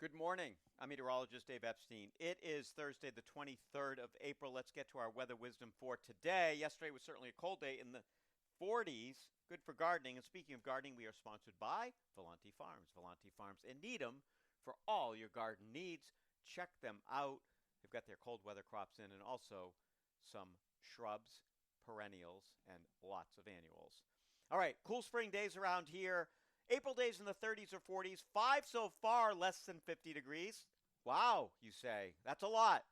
Good morning. I'm meteorologist Dave Epstein. It is Thursday, the 23rd of April. Let's get to our weather wisdom for today. Yesterday was certainly a cold day in the 40s. Good for gardening. And speaking of gardening, we are sponsored by Volante Farms. Volante Farms in Needham for all your garden needs. Check them out. They've got their cold weather crops in and also some shrubs, perennials, and lots of annuals. All right, cool spring days around here. April days in the 30s or 40s. Five so far, less than 50 degrees. Wow, you say. That's a lot.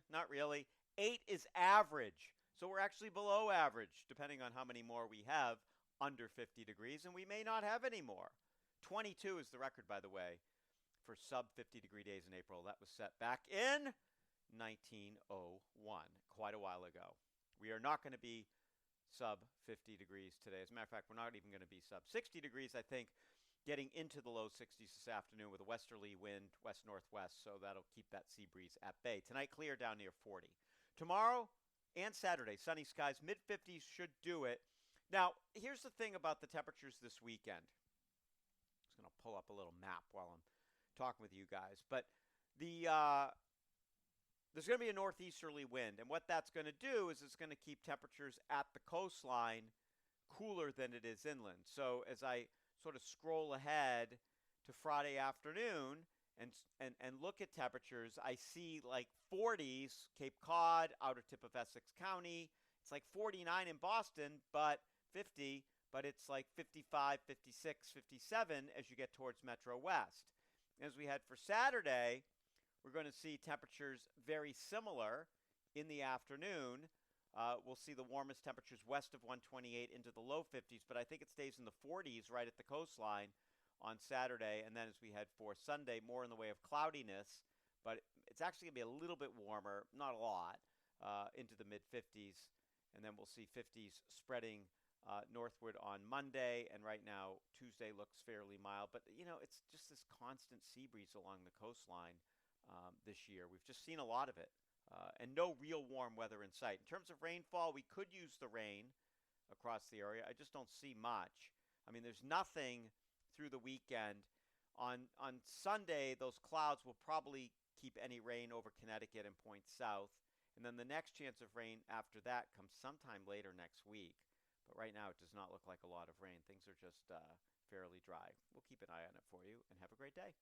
Not really. Eight is average. So we're actually below average, depending on how many more we have under 50 degrees, and we may not have any more. 22 is the record, by the way, for sub 50-degree days in April. That was set back in 1901, quite a while ago. We are not going to be sub 50 degrees today. As a matter of fact, we're not even going to be sub 60 degrees, I think, getting into the low 60s this afternoon with a westerly wind, west-northwest, so that'll keep that sea breeze at bay. Tonight, clear down near 40. Tomorrow and Saturday, sunny skies, mid-50s should do it. Now, here's the thing about the temperatures this weekend. I'm just going to pull up a little map while I'm talking with you guys. But there's going to be a northeasterly wind, and what that's going to do is it's going to keep temperatures at the coastline cooler than it is inland. So as I sort of scroll ahead to Friday afternoon and look at temperatures, I see like 40s, Cape Cod, outer tip of Essex County. It's like 49 in Boston, but 50, but it's like 55, 56, 57 as you get towards Metro West. As we head for Saturday, we're going to see temperatures very similar in the afternoon. We'll see the warmest temperatures west of 128 into the low 50s, but I think it stays in the 40s right at the coastline on Saturday. And then as we head for Sunday, more in the way of cloudiness, but it's actually going to be a little bit warmer, not a lot, into the mid 50s. And then we'll see 50s spreading northward on Monday. And right now, Tuesday looks fairly mild. But, it's just this constant sea breeze along the coastline this year. We've just seen a lot of it. And no real warm weather in sight. In terms of rainfall, we could use the rain across the area. I just don't see much. I mean, there's nothing through the weekend. On Sunday, those clouds will probably keep any rain over Connecticut and point south. And then the next chance of rain after that comes sometime later next week. But right now, it does not look like a lot of rain. Things are just fairly dry. We'll keep an eye on it for you, and have a great day.